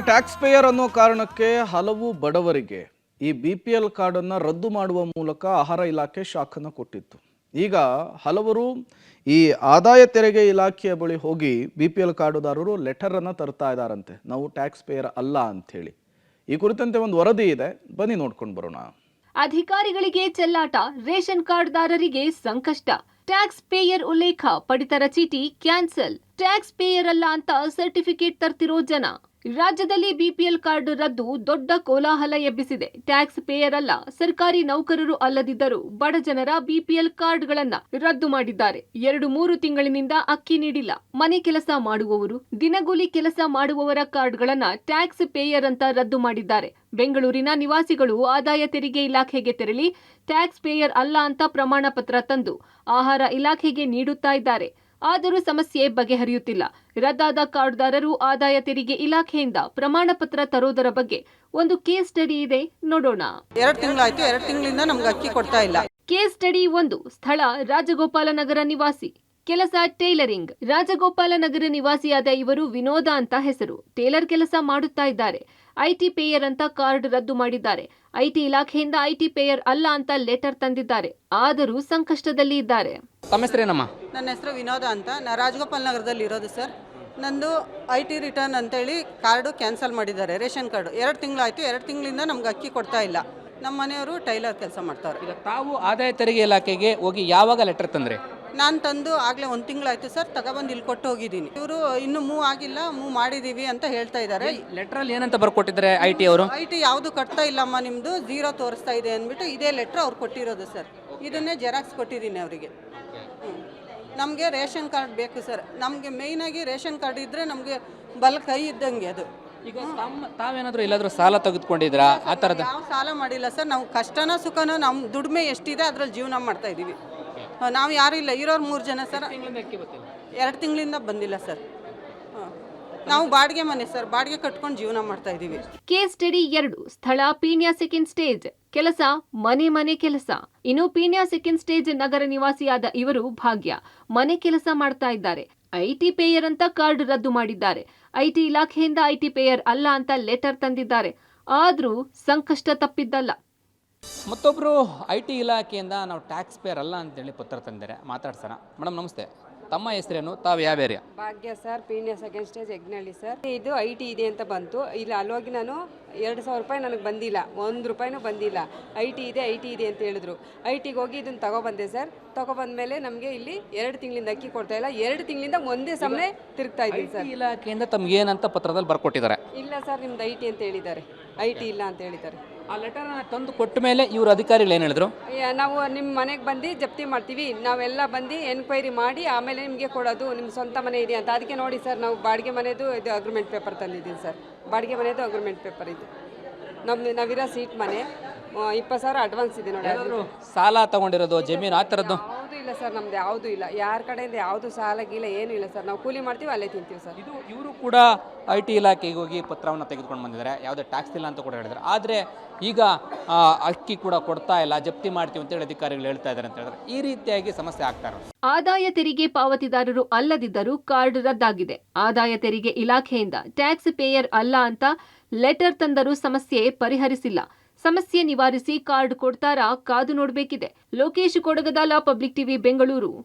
Tax pair ಅನ್ನೋ ಕಾರಣಕ್ಕೆ ಹಲವು ಬಡವರಿಗೆ ಈ BPL ಕಾರ್ಡನ್ನು ರದ್ದು ಮಾಡುವ ಮೂಲಕ ಆಹಾರ ಇಲಾಖೆ ಶಾಖನ್ನು ಕೊಟ್ಟಿತ್ತು. ಈಗ ಹಲವರು ಈ ಆದಾಯ ತೆರಿಗೆ ಇಲಾಖೆಯ ಬಳಿ ಹೋಗಿ BPL ಕಾರ್ಡುದಾರರು ಲೆಟರ್ ಅನ್ನು ತರ್ತಾ ಇದ್ದಾರಂತೆ, ನಾವು ಟ್ಯಾಕ್ಸ್ ಪೇಯರ್ ಅಲ್ಲ ಅಂತ ಹೇಳಿ. ಈ ಕುರಿತಂತೆ ಒಂದು ವರದಿ ಇದೆ, ಬನ್ನಿ ನೋಡ್ಕೊಂಡು ಬರೋಣ. ಅಧಿಕಾರಿಗಳಿಗೆ ಚೆಲ್ಲಾಟ, ರೇಷನ್ ಕಾರ್ಡ್ದಾರರಿಗೆ ಸಂಕಷ್ಟ. ಟ್ಯಾಕ್ಸ್ ಪೇಯರ್ ಉಲ್ಲೇಖ, ಪಡಿತರ ಚೀಟಿ ಕ್ಯಾನ್ಸಲ್. ಟ್ಯಾಕ್ಸ್ ಪೇಯರ್ ಅಲ್ಲ ಅಂತ ಸರ್ಟಿಫಿಕೇಟ್ ತರ್ತಿರೋ ಜನ. ರಾಜ್ಯದಲ್ಲಿ BPL ಕಾರ್ಡ್ ರದ್ದು ದೊಡ್ಡ ಕೋಲಾಹಲ ಎಬ್ಬಿಸಿದೆ. ಟ್ಯಾಕ್ಸ್ ಪೇಯರ್ ಅಲ್ಲ, ಸರ್ಕಾರಿ ನೌಕರರು ಅಲ್ಲದಿದ್ದರೂ ಬಡ ಜನರ BPL ಕಾರ್ಡ್ಗಳನ್ನ ರದ್ದು ಮಾಡಿದ್ದಾರೆ. 2-3 ತಿಂಗಳಿನಿಂದ ಅಕ್ಕಿ ನೀಡಿಲ್ಲ. ಮನೆ ಕೆಲಸ ಮಾಡುವವರು, ದಿನಗೂಲಿ ಕೆಲಸ ಮಾಡುವವರ ಕಾರ್ಡ್ಗಳನ್ನ ಟ್ಯಾಕ್ಸ್ ಪೇಯರ್ ಅಂತ ರದ್ದು ಮಾಡಿದ್ದಾರೆ. ಬೆಂಗಳೂರಿನ ನಿವಾಸಿಗಳು ಆದಾಯ ತೆರಿಗೆ ಇಲಾಖೆಗೆ ತೆರಳಿ ಟ್ಯಾಕ್ಸ್ ಪೇಯರ್ ಅಲ್ಲ ಅಂತ ಪ್ರಮಾಣ ಪತ್ರ ತಂದು ಆಹಾರ ಇಲಾಖೆಗೆ ನೀಡುತ್ತಾ ಇದ್ದಾರೆ. ಆದರೂ ಸಮಸ್ಯೆ ಬಗೆಹರಿಯುತ್ತಿಲ್ಲ. ರದ್ದಾದ ಕಾರ್ಡ್ದಾರರು ಆದಾಯ ತೆರಿಗೆ ಇಲಾಖೆಯಿಂದ ಪ್ರಮಾಣ ಪತ್ರ ತರೋದರ ಬಗ್ಗೆ ಒಂದು ಕೇಸ್ ಸ್ಟಡಿ ಇದೆ, ನೋಡೋಣ. 2 ತಿಂಗಳಾಯ್ತು, 2 ತಿಂಗಳಿಂದ ನಮ್ಗೆ ಅಕ್ಕಿ ಕೊಡ್ತಾ ಇಲ್ಲ. Case study 1. ಸ್ಥಳ ರಾಜಗೋಪಾಲನಗರ ನಿವಾಸಿ, ಕೆಲಸ ಟೈಲರಿಂಗ್. ರಾಜಗೋಪಾಲನಗರ ನಿವಾಸಿಯಾದ ಇವರು ವಿನೋದ ಅಂತ ಹೆಸರು. ಟೇಲರ್ ಕೆಲಸ ಮಾಡುತ್ತಾ ಇದ್ದಾರೆ. IT ಪೇಯರ್ ಅಂತ ಕಾರ್ಡ್ ರದ್ದು ಮಾಡಿದ್ದಾರೆ. IT ಇಲಾಖೆಯಿಂದ IT ಪೇಯರ್ ಅಲ್ಲ ಅಂತ ಲೆಟರ್ ತಂದಿದ್ದಾರೆ. ಆದರೂ ಸಂಕಷ್ಟದಲ್ಲಿ ಇದ್ದಾರೆ. ತಮ್ಮ ಹೆಸರೇನಮ್ಮ? ನನ್ನ ಹೆಸರು ವಿನೋದ ಅಂತ. ನಾ ರಾಜಗೋಪಾಲ್ ನಗರದಲ್ಲಿ ಇರೋದು ಸರ್. ನಂದು IT ರಿಟರ್ನ್ ಅಂತೇಳಿ ಕಾರ್ಡು ಕ್ಯಾನ್ಸಲ್ ಮಾಡಿದ್ದಾರೆ, ರೇಷನ್ ಕಾರ್ಡು. 2 ತಿಂಗಳಾಯ್ತು, 2 ತಿಂಗಳಿಂದ ನಮ್ಗೆ ಅಕ್ಕಿ ಕೊಡ್ತಾ ಇಲ್ಲ. ನಮ್ಮ ಮನೆಯವರು ಟೈಲರ್ ಕೆಲಸ ಮಾಡ್ತಾರೆ. ಈಗ ತಾವು ಆದಾಯ ತೆರಿಗೆ ಇಲಾಖೆಗೆ ಹೋಗಿ ಯಾವಾಗ ಲೆಟರ್ ತಂದ್ರೆ? ನಾನು ತಂದು ಆಗಲೇ 1 ತಿಂಗಳಾಯ್ತು ಸರ್, ತಗೊಬಂದು ಇಲ್ಲಿ ಕೊಟ್ಟು ಹೋಗಿದ್ದೀನಿ. ಇವರು ಇನ್ನೂ ಮೂವ್ ಆಗಿಲ್ಲ, ಮೂವ್ ಮಾಡಿದ್ದೀವಿ ಅಂತ ಹೇಳ್ತಾ ಇದ್ದಾರೆ. ಲೆಟ್ರಲ್ಲಿ ಏನಂತ ಬರ್ಕೊಟ್ಟಿದ್ದಾರೆ IT ಅವರು? IT ಯಾವುದು ಕಟ್ತಾ ಇಲ್ಲಮ್ಮ, ನಿಮ್ಮದು 0 ತೋರಿಸ್ತಾ ಇದೆ ಅಂದ್ಬಿಟ್ಟು ಇದೇ ಲೆಟ್ರ್ ಅವ್ರು ಕೊಟ್ಟಿರೋದು ಸರ್. ಇದನ್ನೇ ಜೆರಾಕ್ಸ್ ಕೊಟ್ಟಿದ್ದೀನಿ ಅವರಿಗೆ. ನಮಗೆ ರೇಷನ್ ಕಾರ್ಡ್ ಬೇಕು ಸರ್. ನಮಗೆ ಮೇಯ್ನಾಗಿ ರೇಷನ್ ಕಾರ್ಡ್ ಇದ್ದರೆ ನಮಗೆ ಬಲ ಕೈ ಇದ್ದಂಗೆ ಅದು. ಈಗ ತಾವೇನಾದರೂ ಎಲ್ಲಾದರೂ ಸಾಲ ತೆಗೆದುಕೊಂಡಿದ್ರಾ? ಆ ಥರದ ಯಾವ ಸಾಲ ಮಾಡಿಲ್ಲ ಸರ್. ನಾವು ಕಷ್ಟನೋ ಸುಖನೋ ನಮ್ಮ ದುಡಿಮೆ ಎಷ್ಟಿದೆ ಅದರಲ್ಲಿ ಜೀವನ ಮಾಡ್ತಾ ಇದ್ದೀವಿ. ನಾವು ಯಾರು ಇಲ್ಲ, ಇರೋರು 3 ಜನ ಸರ್. 2 ತಿಂಗಳಿಂದ ಬಂದಿಲ್ಲ ಸರ್. ನಾವು ಬಾಡಿಗೆ ಮನೆ ಸರ್, ಬಾಡಿಗೆ ಕಟ್ಕೊಂಡು ಜೀವನ ಮಾಡ್ತಾ ಇದ್ದೀವಿ. Case study 2. ಸ್ಥಳ ಪೀಣ್ಯ ಸೆಕೆಂಡ್ ಸ್ಟೇಜ್, ಕೆಲಸ ಮನೆ ಕೆಲಸ. ಇನ್ನು ಪೀಣ್ಯ ಸೆಕೆಂಡ್ ಸ್ಟೇಜ್ ನಗರ ನಿವಾಸಿಯಾದ ಇವರು ಭಾಗ್ಯ, ಮನೆ ಕೆಲಸ ಮಾಡ್ತಾ ಇದ್ದಾರೆ. IT ಪೇಯರ್ ಅಂತ ಕಾರ್ಡ್ ರದ್ದು ಮಾಡಿದ್ದಾರೆ. IT ಇಲಾಖೆಯಿಂದ IT ಪೇಯರ್ ಅಲ್ಲ ಅಂತ ಲೆಟರ್ ತಂದಿದ್ದಾರೆ. ಆದ್ರೂ ಸಂಕಷ್ಟ ತಪ್ಪಿದ್ದಲ್ಲ. ಮತ್ತೊಬ್ಬರು IT ಇಲಾಖೆಯಿಂದ ನಾವು ಟ್ಯಾಕ್ಸ್ ಪೇಯರ್ ಅಲ್ಲ ಅಂತೇಳಿ ಪತ್ರ ತಂದಿದ್ದಾರೆ. ಮಾತಾಡ್ಸೋಣ. ಮೇಡಮ್ ನಮಸ್ತೆ, ತಮ್ಮ ಹೆಸರೇನು, ತಾವು ಯಾವ area? Bhagya sir, Peenya second stage Yajnahalli sir. ಇದು IT ಇದೆ ಅಂತ ಬಂತು. ಇಲ್ಲಿ ಅಲ್ಲೋಗಿ ನಾನು 2,000 ರೂಪಾಯಿ ನನಗೆ ಬಂದಿಲ್ಲ, 1 ರೂಪಾಯಿನೂ ಬಂದಿಲ್ಲ. IT ಇದೆ ಅಂತ ಹೇಳಿದ್ರು. ITಗೆ ಹೋಗಿ ಇದನ್ನು ತಗೊಬಂದೆ ಸರ್. ತಗೊಬಂದ್ಮೇಲೆ ನಮಗೆ ಇಲ್ಲಿ 2 ತಿಂಗಳಿಂದ ಅಕ್ಕಿ ಕೊಡ್ತಾ ಇಲ್ಲ. 2 ತಿಂಗಳಿಂದ ಒಂದೇ ಸಮನೆ ತಿರುಗ್ತಾ ಇದ್ದೀನಿ ಸರ್. ಇಲಾಖೆಯಿಂದ ತಮ್ಗೆ ಏನಂತ ಪತ್ರದಲ್ಲಿ ಬರ್ಕೊಟ್ಟಿದ್ದಾರೆ? ಇಲ್ಲ ಸರ್, ನಿಮ್ದು IT ಅಂತ ಹೇಳಿದ್ದಾರೆ. IT ಇಲ್ಲ ಅಂತ ಹೇಳಿದ್ದಾರೆ. ಆ ಲೆಟರ್ನ ತಂದು ಕೊಟ್ಟ ಮೇಲೆ ಇವರು ಅಧಿಕಾರಿಗಳು ಏನು ಹೇಳಿದ್ರು? ನಾವು ನಿಮ್ಮ ಮನೆಗೆ ಬಂದು ಜಪ್ತಿ ಮಾಡ್ತೀವಿ, ನಾವೆಲ್ಲ ಬಂದು ಎನ್ಕ್ವೈರಿ ಮಾಡಿ ಆಮೇಲೆ ನಿಮಗೆ ಕೊಡೋದು, ನಿಮ್ಮ ಸ್ವಂತ ಮನೆ ಇದೆ ಅಂತ. ಅದಕ್ಕೆ ನೋಡಿ ಸರ್, ನಾವು ಬಾಡಿಗೆ ಮನೆದು ಇದು ಅಗ್ರಿಮೆಂಟ್ ಪೇಪರ್ ತಂದಿದ್ದೀನಿ ಸರ್. ಬಾಡಿಗೆ ಮನೆದು ಅಗ್ರಿಮೆಂಟ್ ಪೇಪರ್ ಇದೆ. ನಾವಿರೋ ಸೀಟ್ ಮನೆ, 20,000 ಅಡ್ವಾನ್ಸ್ ಇದೆ ನೋಡಿ. ಸಾಲ ತಗೊಂಡಿರೋದು, ಜಮೀನು ಆ ಥರದ್ದು ಯಾವುದು ಇಲ್ಲ ಸರ್, ನಮ್ದು ಯಾವುದೂ ಇಲ್ಲ. ಯಾರ ಕಡೆಯಿಂದ ಯಾವುದು ಸಾಲ ಗೀಲ ಏನೂ ಇಲ್ಲ ಸರ್. ನಾವು ಕೂಲಿ ಮಾಡ್ತೀವಿ, ಅಲ್ಲೇ ತಿಂತೀವಿ ಸರ್. ಇವರು ಕೂಡ IT ಇಲಾಖೆಗೆ ಹೋಗಿ ಪತ್ರವನ್ನು ತೆಗೆದುಕೊಂಡು ಬಂದಿದ್ದಾರೆ. ಯಾವುದೇ ಟ್ಯಾಕ್ಸ್ ಇಲ್ಲ ಅಂತ ಕೂಡ ಹೇಳಿದ್ದಾರೆ. ಆದರೆ ಈಗ ಅಕ್ಕಿ ಕೂಡ ಕೊಡ್ತಾ ಇಲ್ಲ, ಜಪ್ತಿ ಮಾಡ್ತೀವಿ ಅಂತೇಳಿ ಅಧಿಕಾರಿಗಳು ಹೇಳ್ತಾ ಇದ್ದಾರೆ ಅಂತ ಹೇಳಿದ್ರೆ ಈ ರೀತಿಯಾಗಿ ಸಮಸ್ಯೆ ಆಗ್ತಾರೆ. ಆದಾಯ ತೆರಿಗೆ ಪಾವತಿದಾರರು ಅಲ್ಲದಿದ್ದರೂ ಕಾರ್ಡ್ ರದ್ದಾಗಿದೆ. ಆದಾಯ ತೆರಿಗೆ ಇಲಾಖೆಯಿಂದ ಟ್ಯಾಕ್ಸ್ ಪೇಯರ್ ಅಲ್ಲ ಅಂತ ಲೆಟರ್ ತಂದರೂ ಸಮಸ್ಯೆ ಪರಿಹರಿಸಿಲ್ಲ. ಸಮಸ್ಯೆ ನಿವಾರಿಸಿ ಕಾರ್ಡ್ ಕೊಡ್ತಾರಾ, ಕಾದು ನೋಡಬೇಕಿದೆ. Lokesh Kodagadala, public TV, Bengaluru.